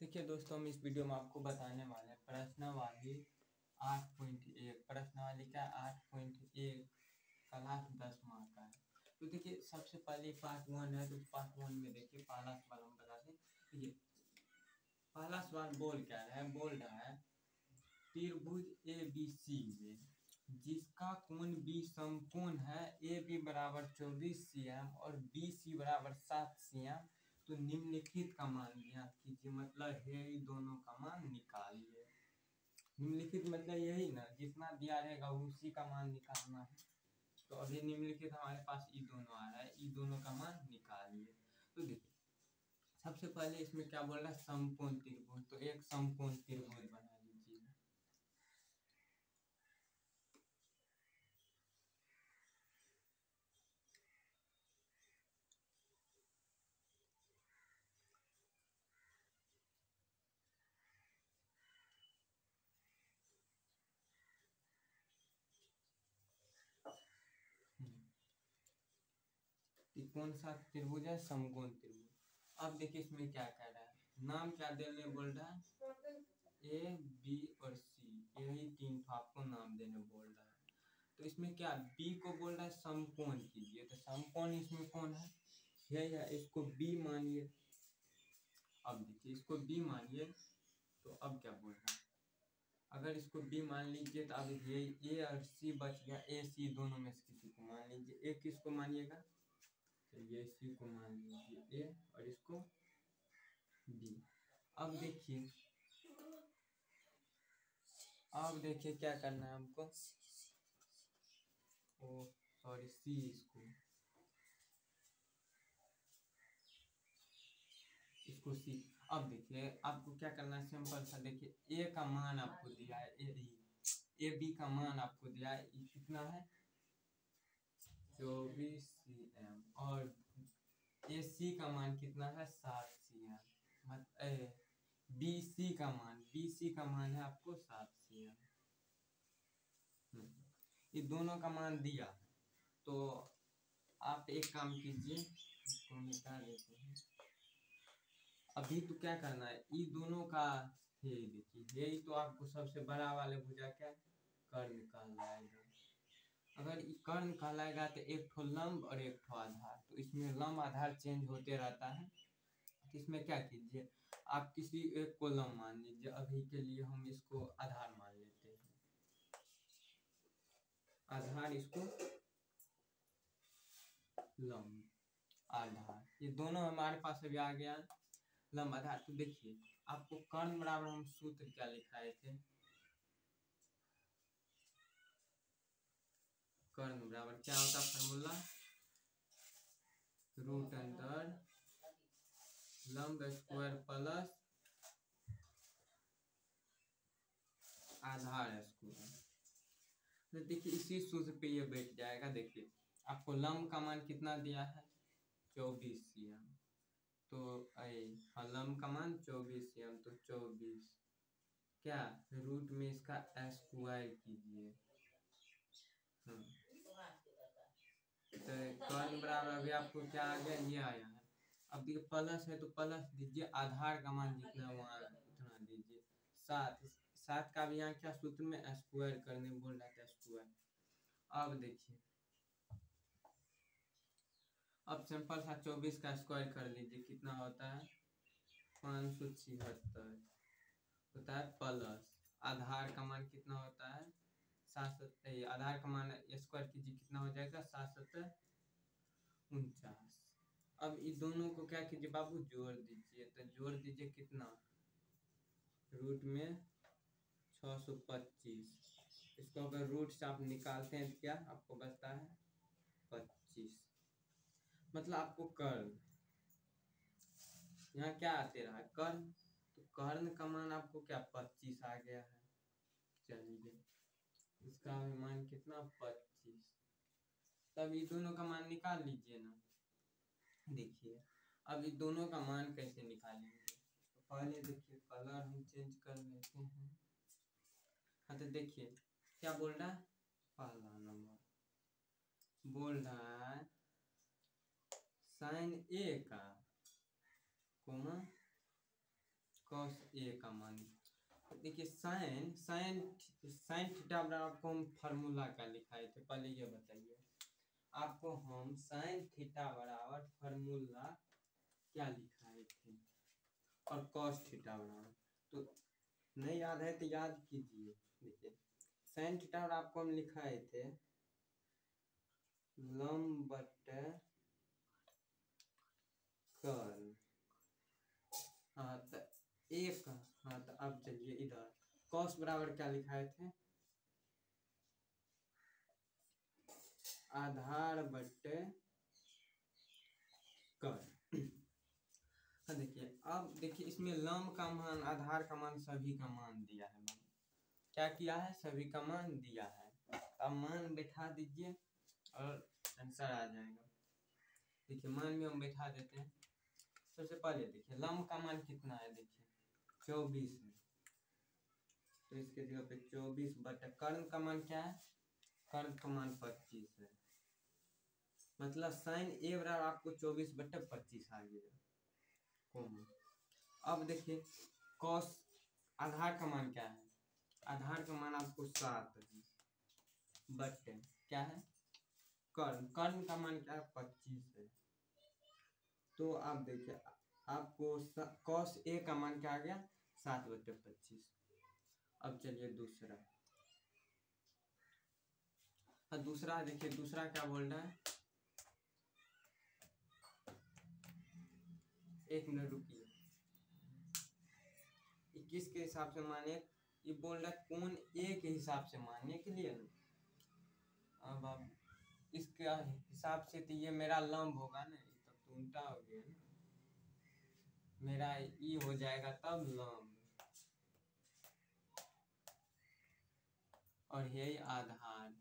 देखिए दोस्तों, हम इस वीडियो में आपको बताने वाले हैं प्रश्नावली 8.1। प्रश्नावली क्या 8.1 क्लास 10 मार्क का है। तो देखिए सबसे पहले पार्ट 1 है, तो पार्ट 1 में देखिए पहला सवाल हम बता दें। देखिए पहला सवाल बोल क्या रहा है, बोल रहा है त्रिभुज ए बी सी में जिसका कोण बी समकोण है, ए बी बराबर 24 cm और बी सी बराबर 7 cm, तो निम्नलिखित का मान ज्ञात कीजिए। मतलब है दोनों का मान निकालिए। निम्नलिखित मतलब यही ना, जितना दिया रहेगा उसी का मान निकालना है। तो अभी निम्नलिखित हमारे पास ई दोनों आ रहा है, ई दोनों का मान निकालिए। तो देखिए सबसे पहले इसमें क्या बोल रहा है, समकोण त्रिभुज। तो एक समकोण त्रिभुज बना लीजिए। कौन सा त्रिभुज है, समकोण त्रिभुज। अब देखिए इसमें क्या कह रहा है, नाम क्या देने बोल रहा है, ए बी और सी, यही तीन तो आपको नाम देने बोल रहा है। तो इसमें क्या बी को बोल रहा है समकोण कीजिए, तो समकोण इसमें कौन है, यही है, इसको बी मानिए। अब देखिए इसको बी मानिए, तो अब क्या बोल रहा है, अगर इसको बी मान लीजिए तो अब ये ए और सी बच गया, ए सी दोनों में से किसी को मान लीजिए। ए किसको मानिएगा, तो ये सी को मान लीजिए ए और इसको बी। अब देखिए क्या करना है हमको, ओ सॉरी सी, इसको सी। अब देखिए आपको क्या करना है, सिंपल सा। देखिए ए का मान आपको दिया है, ए बी का मान आपको दिया है, कितना है 24 cm, और ए सी का मान कितना है 7 cm। बी सी का मान है आपको 7 cm। ये दोनों का मान दिया है, तो आप एक काम कीजिए, इसको मिटा देते हैं। अभी तो क्या करना है, ये दोनों का ये देखिए, यही तो आपको सबसे बड़ा वाले भुजा क्या कर्ण कहलाएगा। अगर कर्ण कहलाएगा तो एक ठो लंब और एक ठो आधार, तो इसमें लंब आधार चेंज होते रहता है। तो इसमें क्या कीजिए, आप किसी एक को लंब मान लीजिए। अभी के लिए हम इसको आधार मान लेते हैं, आधार इसको लंब आधार, ये दोनों हमारे पास अभी आ गया लंब आधार। तो देखिए आपको कर्ण बराबर हम सूत्र क्या लिखाए थे, कर्ण बराबर क्या होता फार्मूला, रूट अंडर लंब स्क्वायर प्लस आधार स्क्वायर। तो देखिए इसी सूत्र पे ये बैठ जाएगा। देखिए आपको लंब का मान कितना दिया है 24 cm, तो लंब का मान 24 cm, तो 24 क्या रूट में इसका स्क्वायर कीजिए। तो कर्ण बराबर अभी आपको क्या आ गया, ये आया है। अब देखिए प्लस है तो प्लस दीजिए, आधार का मान जितना वहाँ उतना दीजिए। 7 का भी यहाँ क्या सूत्र में स्क्वायर करने बोल रहा था, स्क्वायर। अब देखिए, अब सिंपल सा 24 का स्क्वायर कर लीजिए, कितना होता है 576 होता है, प्लस आधार का मान कितना होता है 7, आधार का मान स्क्वायर कीजिए, कितना हो जाएगा 749। अब इस दोनों को क्या कीजिए बाबू, जोड़ दीजिए। तो जोड़ दीजिए कितना, रूट में 625। इसको अगर रूट से आप निकालते हैं तो क्या आपको बचता है 25। मतलब आपको कर्ण यहाँ क्या आते रहा कर्ण, तो कर्ण का मान आपको क्या 25 आ गया है। चलिए इसका मान कितना 25। तब ये दोनों का मान निकाल लीजिए ना। देखिए अब ये दोनों का मान कैसे निकालेंगे, तो पहले देखिए कलर हम चेंज कर लेते हैं। हाँ तो देखिए क्या बोल रहा है, पहला नंबर बोल रहा है साइन ए का कोमा कॉस ए का मान। देखिए साइन साइन साइन थीटा बराबर आपको हम फार्मूला क्या लिखाए थे, पहले ये बताइए आपको हम साइन थीटा बराबर फार्मूला क्या लिखाए थे, और कॉस थीटा बराबर, तो नहीं याद है तो याद कीजिए। देखिए साइन थीटा बराबर आपको हम लिखाए थे लंब बटे कर्ल। हाँ तो एक, हाँ तो अब चलिए इधर कॉस बराबर क्या लिखाए थे, आधार बटे कर्ल। हाँ देखिए अब देखिए इसमें लंब का मान आधार का मान सभी का मान दिया है, क्या किया है, सभी का मान दिया है। अब मान बैठा दीजिए और आंसर आ जाएगा। देखिए मान में हम बैठा देते हैं। सबसे पहले देखिए लंब का मान कितना है, देखिए 24 है, तो इसके जगह पे 24 बटे कर्ण का मान क्या है, कर्ण का मान 25 है, मतलब साइन ए बराबर आपको 24 बटे 25 आ गया। अब देखिए कॉस आधार का मान क्या है, आधार का मान आपको 7 है, बटे क्या है कर्ण, कर्ण का मान क्या है 25 है। तो आप देखिए आपको कॉस ए का मान क्या आ गया 7 बटे 25। अब चलिए दूसरा, हाँ दूसरा देखिए दूसरा क्या बोल रहा है, एक मिनट रुकिए, 21 के हिसाब से माने, ये बोल रहा है कोण ए के हिसाब से मानने के लिए ना। अब आप इसके हिसाब से तो ये मेरा लंब होगा ना, तब तो उल्टा हो गया ना, मेरा ई हो जाएगा तब लंब, और यही आधार,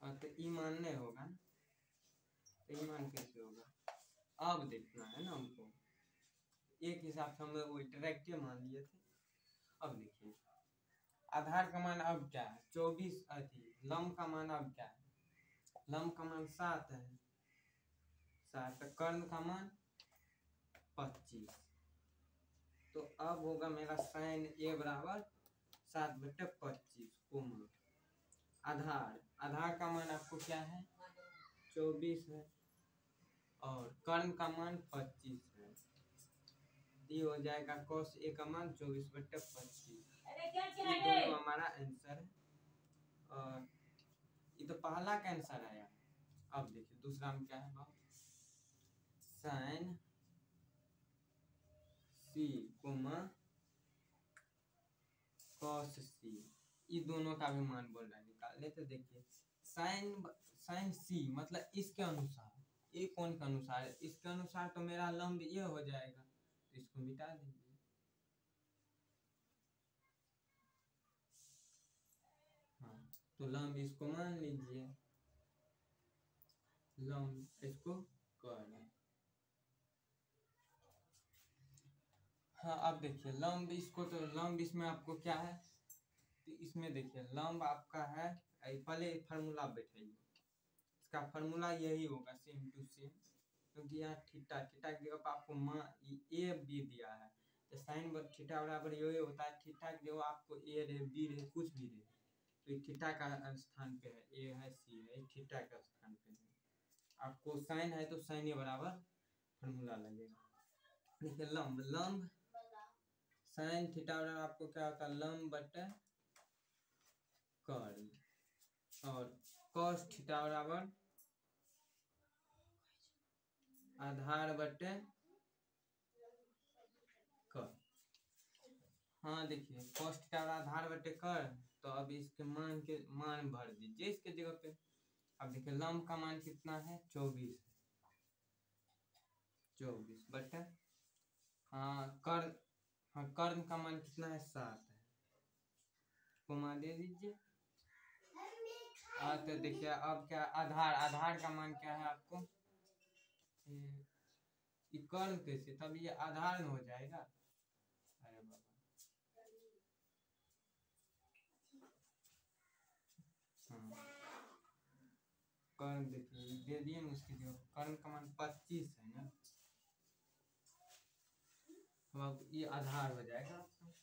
और तो ई मान नहीं होगा ना, तो ई मान कैसे होगा। अब देखना है ना हमको, एक हिसाब से हम वो डायरेक्ट मान लिए थे। अब देखिए आधार का मान अब क्या है 24, अथी लंब का मान अब क्या है, लंब का मान 7 है, 7, कर्ण का मान 25, तो अब होगा मेरा साइन ए बराबर 7 बटे 25 कोमा आधार, आधार का मान आपको क्या है 24 है, और कर्ण का मान 25 है, ये हो जाएगा cos ए का मान 24 बटे 25। ये दोनों हमारा आंसर है, और ये तो पहला का आंसर आया। अब देखिए दूसरा में क्या है, साइन सी कोमा कॉस सी, ये दोनों का भी मान बोल रहा है निकालने। तो देखिए साइन साइन सी मतलब इसके अनुसार, ये कौन के अनुसार है, इसके अनुसार तो मेरा लंब ये हो जाएगा, तो इसको मिटा दीजिए। हाँ तो लंब इसको मान लीजिए, लंब इसको कर। हाँ अब देखिए लंब इसको, तो लंब इसमें आपको क्या है, तो इसमें देखिए लंब आपका है, पहले फार्मूला बैठाइए, इसका फार्मूला यही होगा सेम टू सेम, क्योंकि यहाँ थीटा थीटा की जगह पर आपको ए बी दिया है, तो साइन थीटा बराबर यही होता है, थीटा की जगह आपको ए रहे बी रहे कुछ भी रहे, तो थीटा का स्थान पे है, ए है सी है, थीटा का स्थान पे है, आपको साइन है तो साइन ए बराबर फार्मूला लगेगा। देखिए लंब लंब साइन थीटा बराबर आपको क्या होता है लंब बटे कर्ल, और कॉस थीटा बराबर आधार बटे कर्ल। हाँ देखिए कॉस थीटा आधार बटे कर्ल, तो अब इसके मान भर दीजिए इसके जगह पे। अब देखिए लंब का मान कितना है 24 बटे, हाँ कर्ण, हाँ कर्ण का मान कितना है 7 है, कोमा दे दीजिए। हाँ तो देखिए अब क्या आधार, आधार का मान क्या है आपको, ये कर्ण कैसे, तब ये आधार में हो जाएगा। अरे बाबा हाँ कर्ण देखिए दे दिए ना उसकी जगह, कर्ण का मान 25 है ना, अब ये आधार हो जाएगा आपका।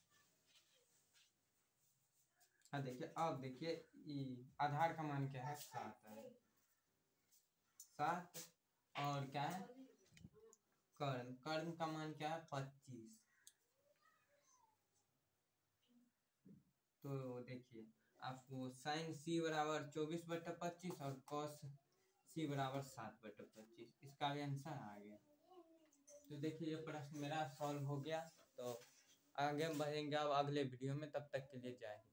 हाँ देखिए, अब देखिए ये आधार का मान क्या है, 7 है, 7। और क्या है, कर्ण, कर्ण का मान क्या है, 25। तो देखिए आपको साइन सी बराबर 24/25 और कॉस सी बराबर 7/25, इसका भी आंसर आ गया। तो देखिए ये प्रश्न मेरा सॉल्व हो गया। तो आगे बढ़ेंगे अब अगले वीडियो में, तब तक के लिए जय हिंद।